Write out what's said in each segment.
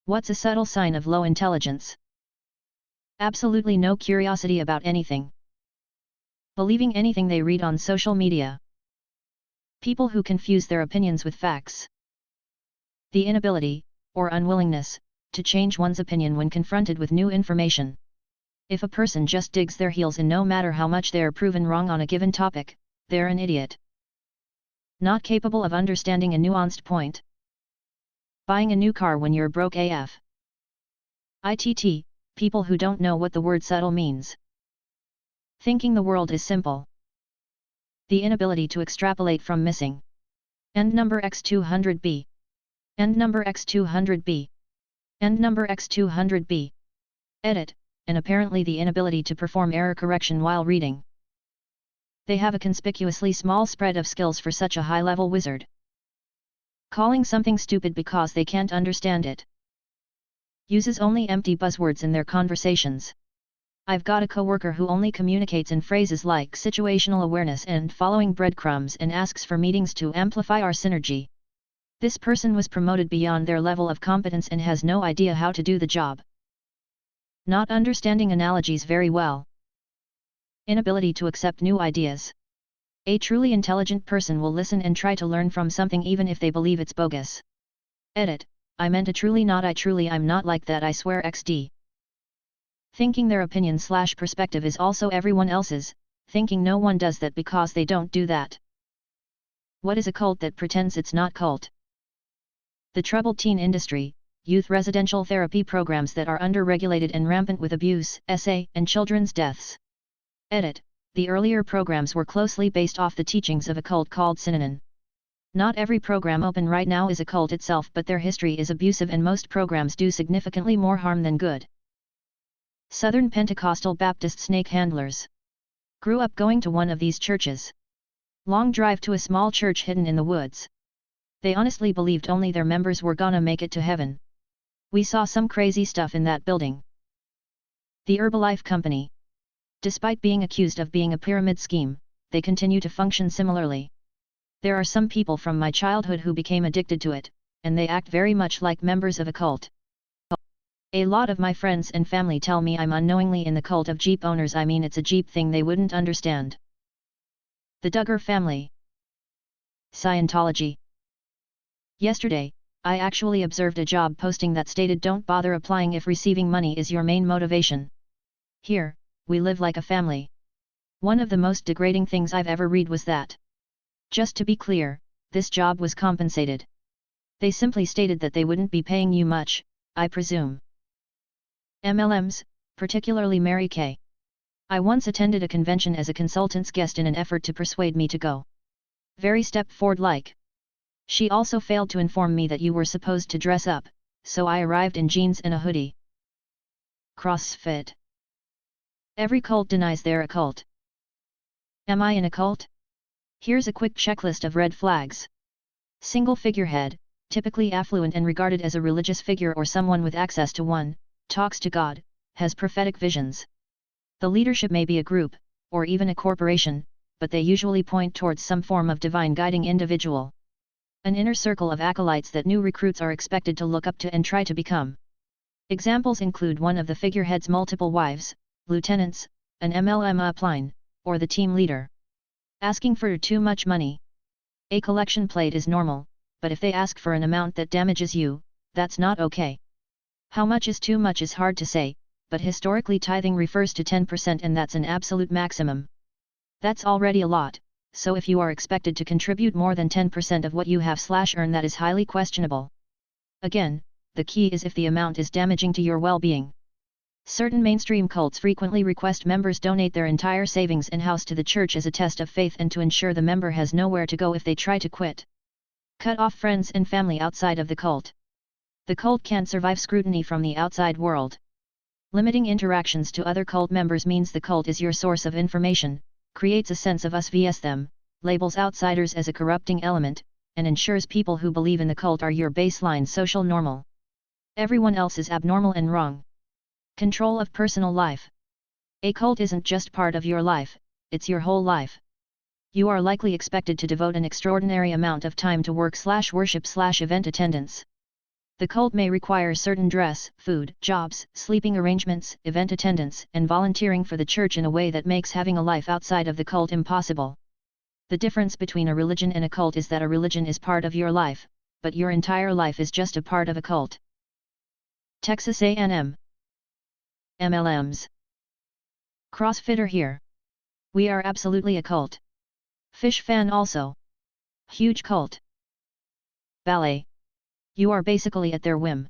What's a subtle sign of low intelligence? Absolutely no curiosity about anything. Believing anything they read on social media. People who confuse their opinions with facts. The inability, or unwillingness, to change one's opinion when confronted with new information. If a person just digs their heels in no matter how much they are proven wrong on a given topic, they're an idiot. Not capable of understanding a nuanced point. Buying a new car when you're broke AF. ITT, people who don't know what the word subtle means. Thinking the world is simple. The inability to extrapolate from missing. End number X200B. End number X200B. End number X200B. Edit, and apparently the inability to perform error correction while reading. They have a conspicuously small spread of skills for such a high-level wizard. Calling something stupid because they can't understand it. Uses only empty buzzwords in their conversations. I've got a coworker who only communicates in phrases like situational awareness and following breadcrumbs and asks for meetings to amplify our synergy. This person was promoted beyond their level of competence and has no idea how to do the job. Not understanding analogies very well. Inability to accept new ideas. A truly intelligent person will listen and try to learn from something even if they believe it's bogus. Edit, I meant a truly not I truly I'm not like that I swear XD. Thinking their opinion/perspective is also everyone else's, thinking no one does that because they don't do that. What is a cult that pretends it's not cult? The troubled teen industry, youth residential therapy programs that are under-regulated and rampant with abuse, SA, and children's deaths. Edit, the earlier programs were closely based off the teachings of a cult called Synanon. Not every program open right now is a cult itself, but their history is abusive and most programs do significantly more harm than good. Southern Pentecostal Baptist snake handlers. Grew up going to one of these churches. Long drive to a small church hidden in the woods. They honestly believed only their members were gonna make it to heaven. We saw some crazy stuff in that building. The Herbalife Company. Despite being accused of being a pyramid scheme, they continue to function similarly. There are some people from my childhood who became addicted to it, and they act very much like members of a cult. A lot of my friends and family tell me I'm unknowingly in the cult of Jeep owners. I mean, it's a Jeep thing they wouldn't understand. The Duggar family. Scientology. Yesterday, I actually observed a job posting that stated don't bother applying if receiving money is your main motivation. Here, we live like a family. One of the most degrading things I've ever read was that. Just to be clear, this job was compensated. They simply stated that they wouldn't be paying you much, I presume. MLMs, particularly Mary Kay. I once attended a convention as a consultant's guest in an effort to persuade me to go. Very step-forward-like. She also failed to inform me that you were supposed to dress up, so I arrived in jeans and a hoodie. CrossFit. Every cult denies they're a cult. Am I in a cult? Here's a quick checklist of red flags. Single figurehead, typically affluent and regarded as a religious figure or someone with access to one, talks to God, has prophetic visions. The leadership may be a group, or even a corporation, but they usually point towards some form of divine guiding individual. An inner circle of acolytes that new recruits are expected to look up to and try to become. Examples include one of the figurehead's multiple wives, lieutenants, an MLM upline, or the team leader. Asking for too much money. A collection plate is normal, but if they ask for an amount that damages you, that's not okay. How much is too much is hard to say, but historically tithing refers to 10% and that's an absolute maximum. That's already a lot, so if you are expected to contribute more than 10% of what you have/earn, that is highly questionable. Again, the key is if the amount is damaging to your well-being. Certain mainstream cults frequently request members donate their entire savings and house to the church as a test of faith and to ensure the member has nowhere to go if they try to quit. Cut off friends and family outside of the cult. The cult can't survive scrutiny from the outside world. Limiting interactions to other cult members means the cult is your source of information, creates a sense of us vs them, labels outsiders as a corrupting element, and ensures people who believe in the cult are your baseline social normal. Everyone else is abnormal and wrong. Control of personal life. A cult isn't just part of your life, it's your whole life. You are likely expected to devote an extraordinary amount of time to work/worship/event attendance. The cult may require certain dress, food, jobs, sleeping arrangements, event attendance, and volunteering for the church in a way that makes having a life outside of the cult impossible. The difference between a religion and a cult is that a religion is part of your life, but your entire life is just a part of a cult. Texas A&M. MLMs. CrossFitter here. We are absolutely a cult. Fish fan also. Huge cult. Ballet. You are basically at their whim.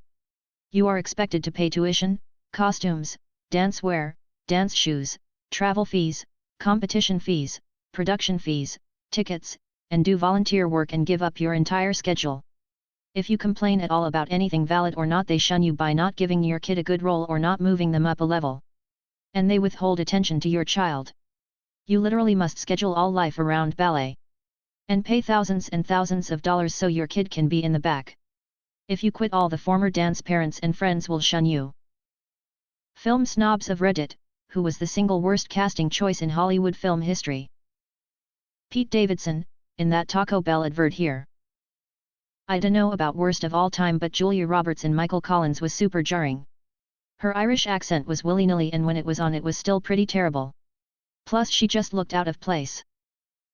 You are expected to pay tuition, costumes, dance wear, dance shoes, travel fees, competition fees, production fees, tickets, and do volunteer work and give up your entire schedule. If you complain at all about anything valid or not, they shun you by not giving your kid a good role or not moving them up a level. And they withhold attention to your child. You literally must schedule all life around ballet. And pay thousands and thousands of dollars so your kid can be in the back. If you quit, all the former dance parents and friends will shun you. Film snobs of Reddit, who was the single worst casting choice in Hollywood film history? Pete Davidson, in that Taco Bell advert here. I dunno about worst of all time, but Julia Roberts in Michael Collins was super jarring. Her Irish accent was willy-nilly, and when it was on it was still pretty terrible. Plus she just looked out of place.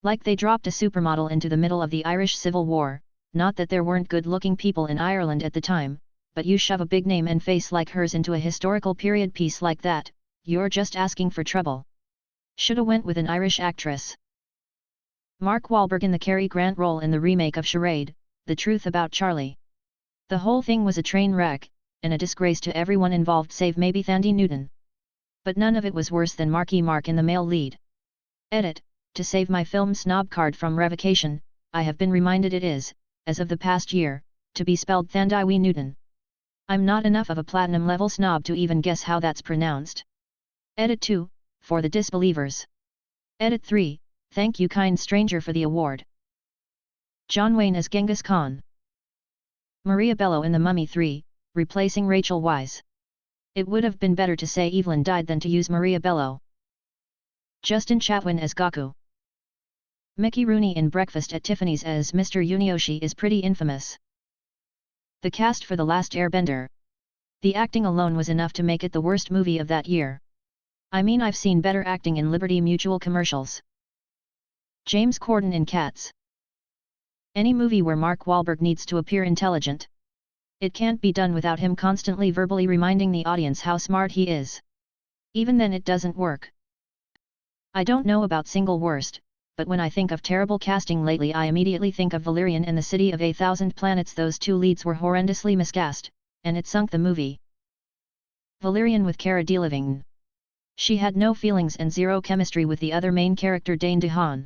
Like they dropped a supermodel into the middle of the Irish Civil War. Not that there weren't good-looking people in Ireland at the time, but you shove a big name and face like hers into a historical period piece like that, you're just asking for trouble. Shoulda went with an Irish actress. Mark Wahlberg in the Cary Grant role in the remake of Charade, The Truth About Charlie. The whole thing was a train wreck, and a disgrace to everyone involved save maybe Thandie Newton. But none of it was worse than Marky Mark in the male lead. Edit, to save my film snob card from revocation, I have been reminded it is, as of the past year, to be spelled Thandie Newton. I'm not enough of a platinum-level snob to even guess how that's pronounced. Edit 2, for the disbelievers. Edit 3, thank you kind stranger for the award. John Wayne as Genghis Khan. Maria Bello in The Mummy 3, replacing Rachel Weisz. It would have been better to say Evelyn died than to use Maria Bello. Justin Chatwin as Gaku. Mickey Rooney in Breakfast at Tiffany's as Mr. Yunioshi is pretty infamous. The cast for The Last Airbender. The acting alone was enough to make it the worst movie of that year. I mean, I've seen better acting in Liberty Mutual commercials. James Corden in Cats. Any movie where Mark Wahlberg needs to appear intelligent. It can't be done without him constantly verbally reminding the audience how smart he is. Even then it doesn't work. I don't know about single worst, but when I think of terrible casting lately, I immediately think of Valerian and The City of a Thousand Planets. Those two leads were horrendously miscast, and it sunk the movie. Valerian with Cara Delevingne. She had no feelings and zero chemistry with the other main character, Dane DeHaan,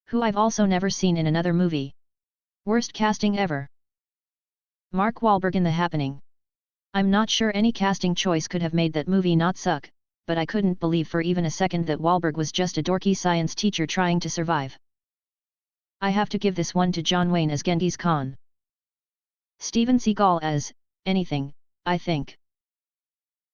who I've also never seen in another movie. Worst casting ever. Mark Wahlberg in The Happening. I'm not sure any casting choice could have made that movie not suck, but I couldn't believe for even a second that Wahlberg was just a dorky science teacher trying to survive. I have to give this one to John Wayne as Genghis Khan. Steven Seagal as anything, I think.